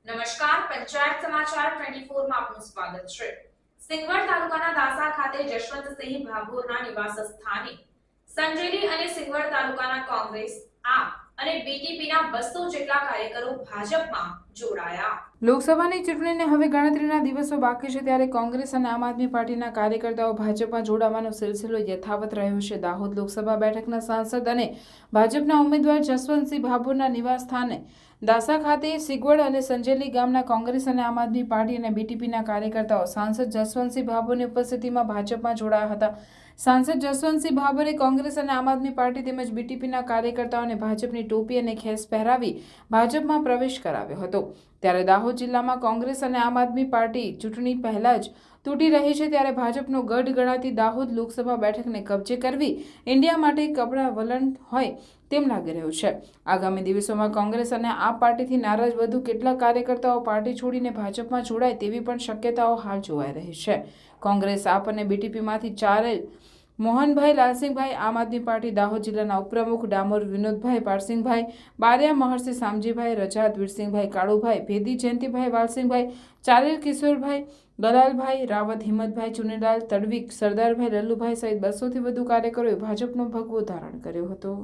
નમસ્કાર, પંચાયત સમાચાર 24 માં આપનું સ્વાગત છે। સિંગવડ તાલુકાના દાસા ખાતે જશવંતસિંહ ભાભોરના નિવાસ સ્થાને સંજેલી અને સિંગવડ તાલુકાના કોંગ્રેસ, આપ અને બીટીપીના 200 જેટલા કાર્યકરો ભાજપમાં જોડાયા। લોકસભાની ચૂંટણીને હવે ગણતરીના દિવસો બાકી છે, ત્યારે કોંગ્રેસ અને આમ આદમી પાર્ટીના કાર્યકર્તાઓ ભાજપમાં જોડાવાનો સિલસિલો યથાવત રહ્યો છે। દાહોદ લોકસભા બેઠકના સાંસદ અને ભાજપના ઉમેદવાર જશવંતસિંહ ભાભોરના નિવાસ સ્થાને દાસા ખાતે સિગવડ અને સંજેલી ગામના કોંગ્રેસ અને આમ આદમી પાર્ટી અને બીટીપીના કાર્યકર્તાઓ સાંસદ જશવંતસિંહ ભાભોરની ઉપસ્થિતિમાં ભાજપમાં જોડાયા હતા। સાંસદ જશવંતસિંહ ભાભોરે કોંગ્રેસ અને આમ આદમી પાર્ટી તેમજ બીટીપીના કાર્યકર્તાઓને ભાજપની ટોપી અને ખેસ પહેરાવી ભાજપમાં પ્રવેશ કરાવ્યો હતો। ત્યારે દાહોદ જિલ્લામાં કોંગ્રેસ અને આમ આદમી પાર્ટી ચૂંટણી પહેલા જ તૂટી રહી છે, ત્યારે ભાજપનો ગઢ ગણાતી દાહોદ લોકસભા બેઠકને કબજે કરવી ઇન્ડિયા માટે કપડા વલણ હોય તેમ લાગી રહ્યું છે। આગામી દિવસોમાં કોંગ્રેસ અને આપ પાર્ટીથી નારાજ વધુ કેટલાક કાર્યકર્તાઓ પાર્ટી છોડીને ભાજપમાં જોડાય તેવી પણ શક્યતાઓ હાલ જોવાઈ રહી છે। કોંગ્રેસ, આપ અને બીટીપીમાંથી ચારેય મોહનભાઈ લાલસિંહભાઈ, આમ આદમી પાર્ટી દાહોદ જિલ્લાના ઉપપ્રમુખ ડામોર વિનોદભાઈ પારસિંગભાઈ, બારિયા મહર્ષિ શામજીભાઈ, રજાદ વીરસિંહભાઈ કાળુભાઈ, ભેદી જયંતિભાઈ વાલસિંહભાઈ, ચારેલ કિશોરભાઈ, દલાલભાઈ રાવત, હિંમતભાઈ ચુનીલાલ તડવી, સરદારભાઈ લલ્લુભાઈ સહિત 200થી વધુ કાર્યકરોએ ભાજપનો ભગવો ધારણ કર્યો હતો।